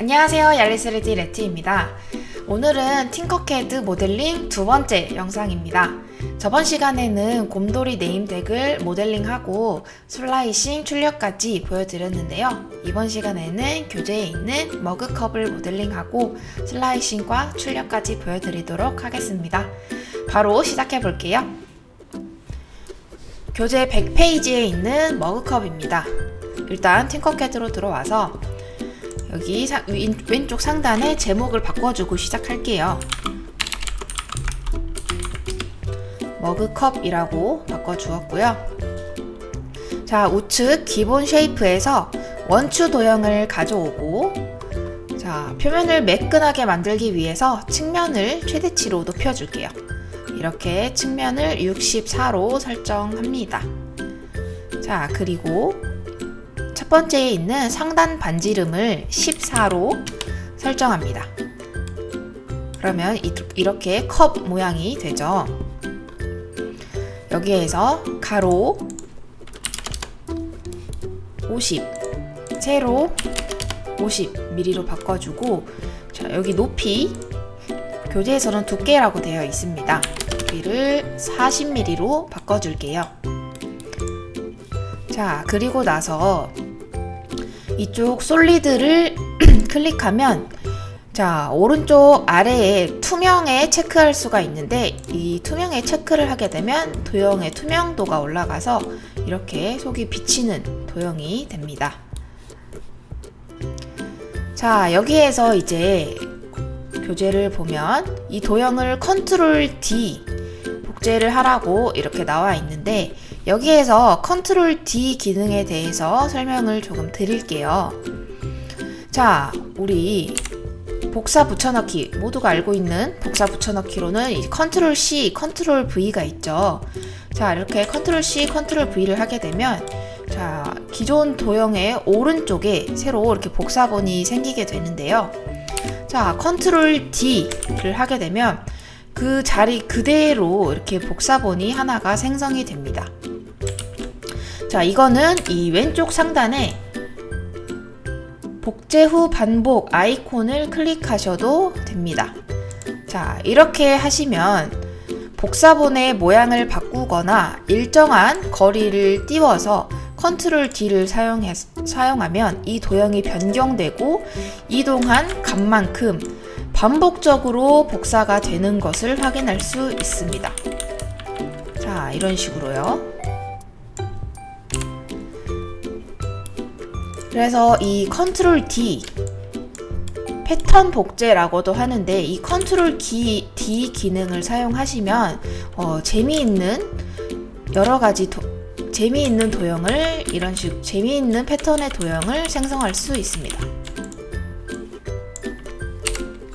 안녕하세요, 얄리3D 레트입니다. 오늘은 팅커캐드 모델링 두 번째 영상입니다. 저번 시간에는 곰돌이 네임택을 모델링하고 슬라이싱 출력까지 보여드렸는데요. 이번 시간에는 교재에 있는 머그컵을 모델링하고 슬라이싱과 출력까지 보여드리도록 하겠습니다. 바로 시작해 볼게요. 교재 100페이지에 있는 머그컵입니다. 일단 팅커캐드로 들어와서 여기 왼쪽 상단에 제목을 바꿔주고 시작할게요. 머그컵이라고 바꿔주었고요. 자, 우측 기본 쉐이프에서 원추 도형을 가져오고, 자, 표면을 매끈하게 만들기 위해서 측면을 최대치로 높여줄게요. 이렇게 측면을 64로 설정합니다. 자, 그리고 첫 번째에 있는 상단 반지름을 14로 설정합니다. 그러면 이렇게 컵 모양이 되죠. 여기에서 가로 50, 세로 50mm로 바꿔주고, 자, 여기 높이 교재에서는 두께라고 되어 있습니다. 높이를 40mm로 바꿔줄게요. 자, 그리고 나서 이쪽 솔리드를 클릭하면, 자, 오른쪽 아래에 투명에 체크할 수가 있는데, 이 투명에 체크를 하게 되면 도형의 투명도가 올라가서 이렇게 속이 비치는 도형이 됩니다. 자, 여기에서 이제 교재를 보면 이 도형을 컨트롤 D 복제를 하라고 이렇게 나와 있는데, 여기에서 컨트롤 D 기능에 대해서 설명을 조금 드릴게요. 자, 우리 복사 붙여넣기, 모두가 알고 있는 복사 붙여넣기로는 이 컨트롤 C, 컨트롤 V가 있죠. 자, 이렇게 컨트롤 C, 컨트롤 V를 하게 되면, 자, 기존 도형의 오른쪽에 새로 이렇게 복사본이 생기게 되는데요. 자, 컨트롤 D를 하게 되면 그 자리 그대로 이렇게 복사본이 하나가 생성이 됩니다. 자, 이거는 이 왼쪽 상단에 복제 후 반복 아이콘을 클릭하셔도 됩니다. 자, 이렇게 하시면 복사본의 모양을 바꾸거나 일정한 거리를 띄워서 컨트롤 D를 사용하면 이 도형이 변경되고 이동한 값만큼 반복적으로 복사가 되는 것을 확인할 수 있습니다. 자, 이런 식으로요. 그래서 이 컨트롤 D, 패턴 복제라고도 하는데, 이 컨트롤 D 기능을 사용하시면 재미있는 여러가지 재미있는 도형을, 이런 식으로 재미있는 패턴의 도형을 생성할 수 있습니다.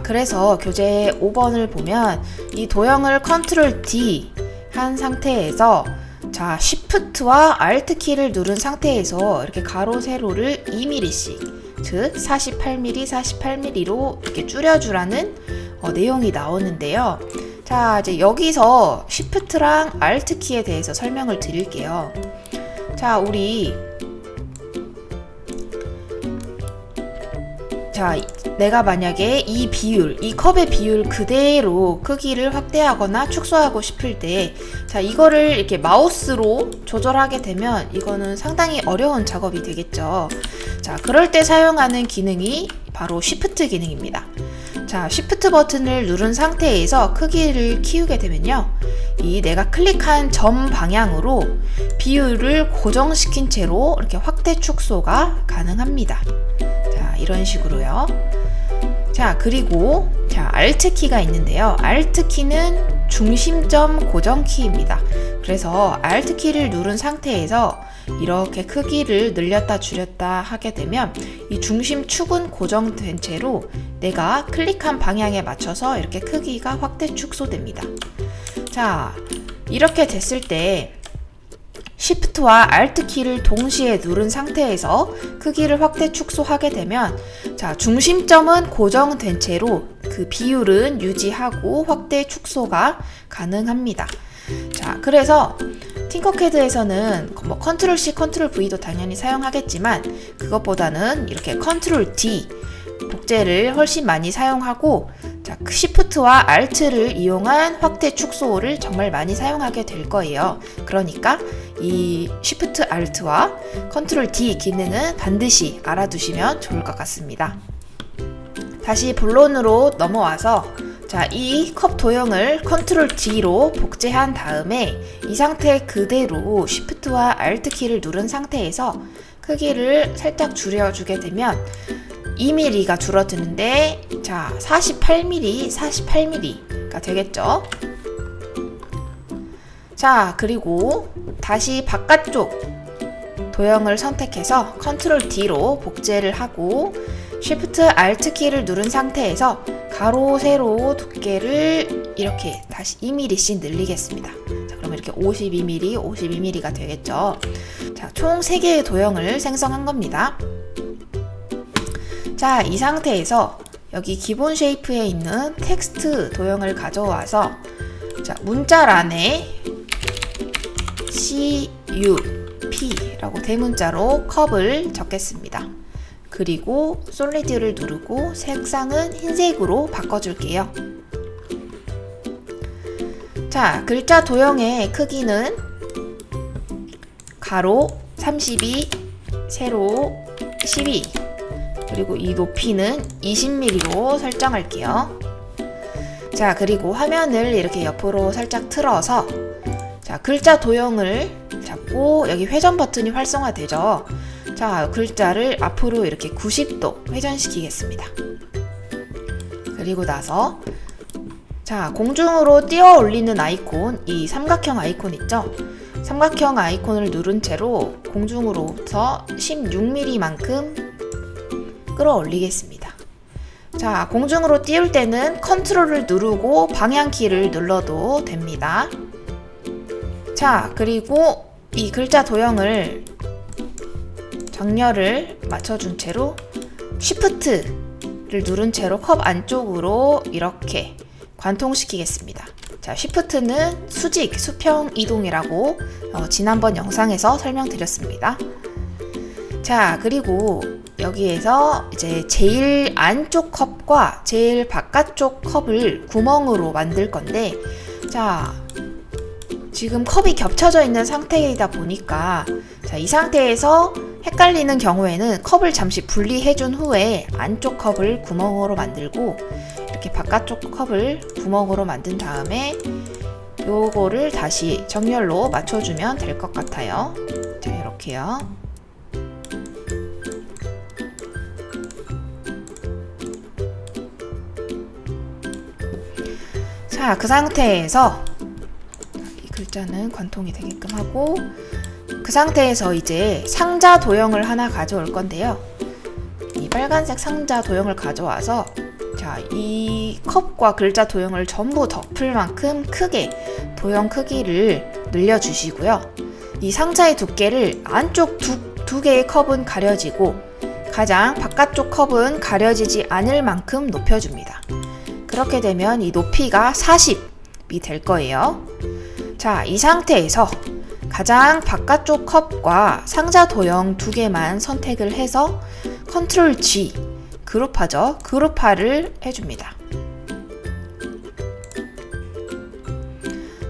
그래서 교재 5번을 보면 이 도형을 컨트롤 D 한 상태에서, 자, Shift와 Alt 키를 누른 상태에서 이렇게 가로 세로를 2mm씩, 즉 48mm, 48mm로 이렇게 줄여주라는 내용이 나오는데요. 자, 이제 여기서 Shift랑 Alt 키에 대해서 설명을 드릴게요. 자, 내가 만약에 이 비율, 이 컵의 비율 그대로 크기를 확대하거나 축소하고 싶을 때, 자, 이거를 이렇게 마우스로 조절하게 되면 이거는 상당히 어려운 작업이 되겠죠. 자, 그럴 때 사용하는 기능이 바로 Shift 기능입니다. 자, Shift 버튼을 누른 상태에서 크기를 키우게 되면요, 이 내가 클릭한 점 방향으로 비율을 고정시킨 채로 이렇게 확대 축소가 가능합니다. 자, 이런 식으로요. 자, 그리고 Alt 키가 있는데요. Alt 키는 중심점 고정 키입니다. 그래서 Alt 키를 누른 상태에서 이렇게 크기를 늘렸다 줄였다 하게 되면 이 중심축은 고정된 채로 내가 클릭한 방향에 맞춰서 이렇게 크기가 확대 축소됩니다. 자, 이렇게 됐을 때 Shift와 Alt 키를 동시에 누른 상태에서 크기를 확대 축소하게 되면, 자, 중심점은 고정된 채로 그 비율은 유지하고 확대 축소가 가능합니다. 자, 그래서 팅커캐드에서는 뭐 컨트롤 C, 컨트롤 V도 당연히 사용하겠지만 그것보다는 이렇게 컨트롤 D, 복제를 훨씬 많이 사용하고, 자, Shift와 Alt를 이용한 확대 축소를 정말 많이 사용하게 될 거예요. 그러니까 이 Shift Alt와 Ctrl D 기능은 반드시 알아두시면 좋을 것 같습니다. 다시 본론으로 넘어와서, 자, 이 컵 도형을 Ctrl D로 복제한 다음에 이 상태 그대로 Shift와 Alt 키를 누른 상태에서 크기를 살짝 줄여주게 되면 2mm가 줄어드는데, 자, 48mm가 되겠죠. 자, 그리고 다시 바깥쪽 도형을 선택해서 Ctrl D로 복제를 하고 Shift Alt 키를 누른 상태에서 가로 세로 두께를 이렇게 다시 2mm씩 늘리겠습니다. 자, 그러면 이렇게 52mm가 되겠죠. 자, 총 3개의 도형을 생성한 겁니다. 자, 이 상태에서 여기 기본 쉐이프에 있는 텍스트 도형을 가져와서, 자, 문자란에 CUP라고 대문자로 컵을 적겠습니다. 그리고 솔리드를 누르고 색상은 흰색으로 바꿔줄게요. 자, 글자 도형의 크기는 가로 32, 세로 12, 그리고 이 높이는 20mm로 설정할게요. 자, 그리고 화면을 이렇게 옆으로 살짝 틀어서, 자, 글자 도형을 잡고 여기 회전 버튼이 활성화되죠. 자, 글자를 앞으로 이렇게 90도 회전시키겠습니다. 그리고 나서, 자, 공중으로 띄워 올리는 아이콘, 이 삼각형 아이콘 있죠? 삼각형 아이콘을 누른 채로 공중으로부터 16mm만큼 끌어올리겠습니다. 자, 공중으로 띄울 때는 컨트롤을 누르고 방향키를 눌러도 됩니다. 자, 그리고 이 글자 도형을 정렬을 맞춰준 채로 Shift를 누른 채로 컵 안쪽으로 이렇게 관통시키겠습니다. 자, Shift는 수직, 수평 이동이라고 지난번 영상에서 설명드렸습니다. 자, 그리고 여기에서 이제 제일 안쪽 컵과 제일 바깥쪽 컵을 구멍으로 만들 건데, 자, 지금 컵이 겹쳐져 있는 상태이다 보니까, 자, 이 상태에서 헷갈리는 경우에는 컵을 잠시 분리해준 후에 안쪽 컵을 구멍으로 만들고 이렇게 바깥쪽 컵을 구멍으로 만든 다음에 요거를 다시 정렬로 맞춰주면 될 것 같아요. 자, 이렇게요. 자, 그 상태에서 이 글자는 관통이 되게끔 하고, 그 상태에서 이제 상자 도형을 하나 가져올 건데요. 이 빨간색 상자 도형을 가져와서, 자, 이 컵과 글자 도형을 전부 덮을 만큼 크게 도형 크기를 늘려주시고요. 이 상자의 두께를 안쪽 두 개의 컵은 가려지고 가장 바깥쪽 컵은 가려지지 않을 만큼 높여줍니다. 그렇게 되면 이 높이가 40이 될 거예요. 자, 이 상태에서 가장 바깥쪽 컵과 상자 도형 2개만 선택을 해서 Ctrl G, 그룹화죠. 그룹화를 해줍니다.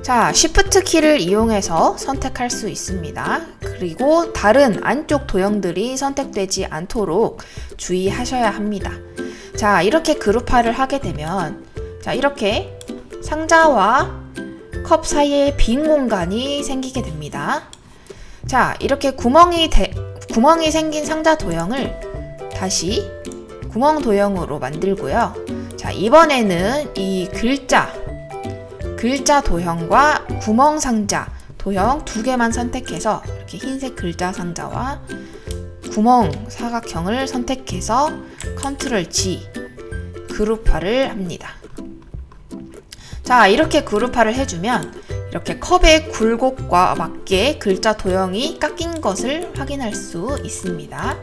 자, Shift 키를 이용해서 선택할 수 있습니다. 그리고 다른 안쪽 도형들이 선택되지 않도록 주의하셔야 합니다. 자, 이렇게 그룹화를 하게 되면, 자, 이렇게 상자와 컵 사이에 빈 공간이 생기게 됩니다. 자, 이렇게 구멍이 생긴 상자 도형을 다시 구멍 도형으로 만들고요. 자, 이번에는 이 글자 도형과 구멍 상자 도형 2개만 선택해서 이렇게 흰색 글자 상자와 구멍 사각형을 선택해서 Ctrl G 그룹화를 합니다. 자, 이렇게 그룹화를 해주면 이렇게 컵의 굴곡과 맞게 글자 도형이 깎인 것을 확인할 수 있습니다.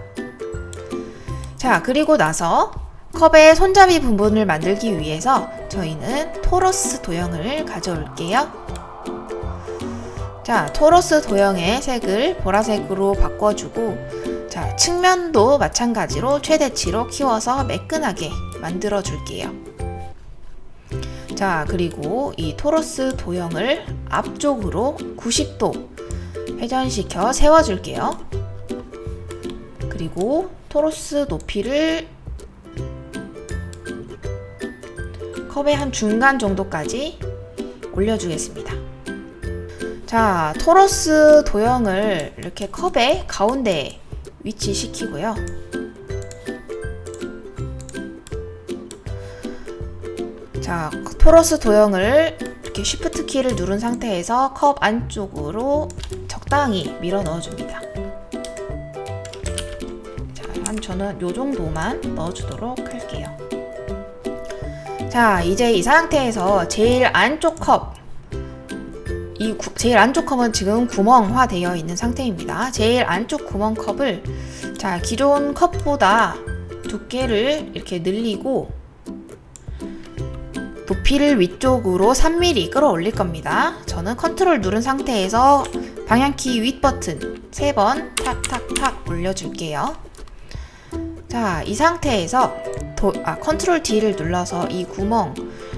자, 그리고 나서 컵의 손잡이 부분을 만들기 위해서 저희는 토러스 도형을 가져올게요. 자, 토러스 도형의 색을 보라색으로 바꿔주고, 자, 측면도 마찬가지로 최대치로 키워서 매끈하게 만들어 줄게요. 자, 그리고 이 토러스 도형을 앞쪽으로 90도 회전시켜 세워줄게요. 그리고 토러스 높이를 컵의 한 중간 정도까지 올려주겠습니다. 자, 토러스 도형을 이렇게 컵의 가운데에 위치시키고요. 자, 토러스 도형을 이렇게 쉬프트 키를 누른 상태에서 컵 안쪽으로 적당히 밀어 넣어줍니다. 자, 저는 요 정도만 넣어주도록 할게요. 자, 이제 이 상태에서 제일 안쪽 컵, 제일 안쪽 컵은 지금 구멍화 되어 있는 상태입니다. 제일 안쪽 구멍 컵을 자, 기존 컵보다 두께를 이렇게 늘리고 높이를 위쪽으로 3mm 끌어올릴 겁니다. 저는 컨트롤 누른 상태에서 방향키 윗 버튼 3번 탁탁탁 올려줄게요. 자, 이 상태에서 컨트롤 D를 눌러서 이 구멍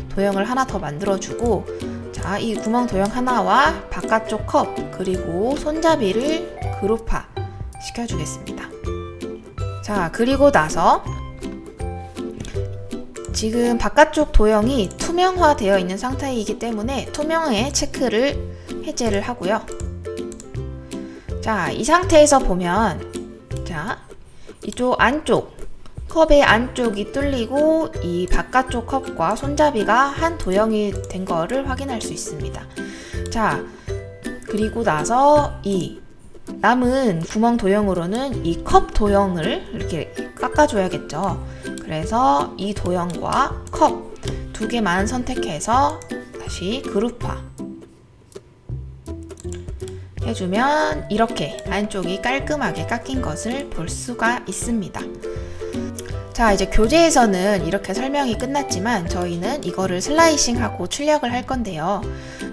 도형을 하나 더 만들어주고, 자, 이 구멍 도형 하나와 바깥쪽 컵 그리고 손잡이를 그룹화 시켜주겠습니다. 자, 그리고 나서 지금 바깥쪽 도형이 투명화 되어 있는 상태이기 때문에 투명의 체크를 해제를 하고요. 자, 이 상태에서 보면 자, 이쪽 안쪽 컵의 안쪽이 뚫리고 이 바깥쪽 컵과 손잡이가 한 도형이 된 거를 확인할 수 있습니다. 자, 그리고 나서 이 남은 구멍 도형으로는 이 컵 도형을 이렇게 깎아줘야겠죠. 그래서 이 도형과 컵 두 개만 선택해서 다시 그룹화 해주면 이렇게 안쪽이 깔끔하게 깎인 것을 볼 수가 있습니다. 자, 이제 교재에서는 이렇게 설명이 끝났지만 저희는 이거를 슬라이싱하고 출력을 할 건데요.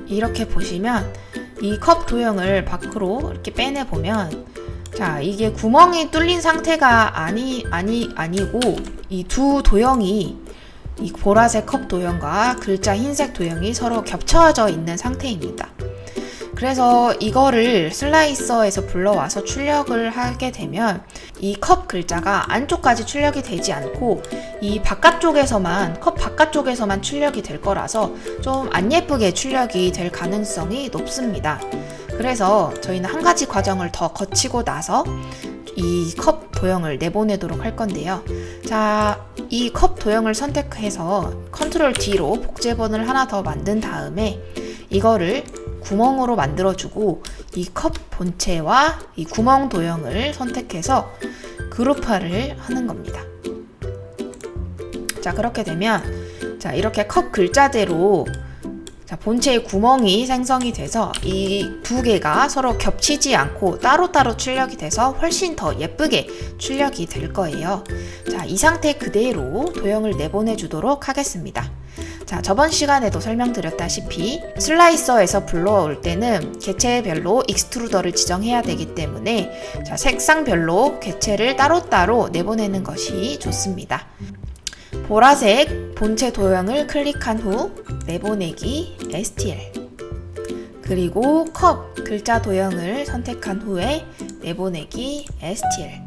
이렇게 보시면 이 컵 도형을 밖으로 이렇게 빼내보면, 자, 이게 구멍이 뚫린 상태가 아니고 이 두 도형이 이 보라색 컵 도형과 글자 흰색 도형이 서로 겹쳐져 있는 상태입니다. 그래서 이거를 슬라이서에서 불러와서 출력을 하게 되면 이 컵 글자가 안쪽까지 출력이 되지 않고 이 바깥쪽에서만, 컵 바깥쪽에서만 출력이 될 거라서 좀 안 예쁘게 출력이 될 가능성이 높습니다. 그래서 저희는 한 가지 과정을 더 거치고 나서 이 컵 도형을 내보내도록 할 건데요. 자, 이 컵 도형을 선택해서 컨트롤 D로 복제본을 하나 더 만든 다음에 이거를 구멍으로 만들어주고 이 컵 본체와 이 구멍 도형을 선택해서 그룹화를 하는 겁니다. 자, 그렇게 되면 자, 이렇게 컵 글자대로 자, 본체의 구멍이 생성이 돼서 이 두 개가 서로 겹치지 않고 따로따로 출력이 돼서 훨씬 더 예쁘게 출력이 될 거예요. 자, 이 상태 그대로 도형을 내보내 주도록 하겠습니다. 자, 저번 시간에도 설명드렸다시피 슬라이서에서 불러올 때는 개체별로 익스트루더를 지정해야 되기 때문에 자, 색상별로 개체를 따로따로 내보내는 것이 좋습니다. 보라색 본체 도형을 클릭한 후 내보내기 STL, 그리고 컵 글자 도형을 선택한 후에 내보내기 STL,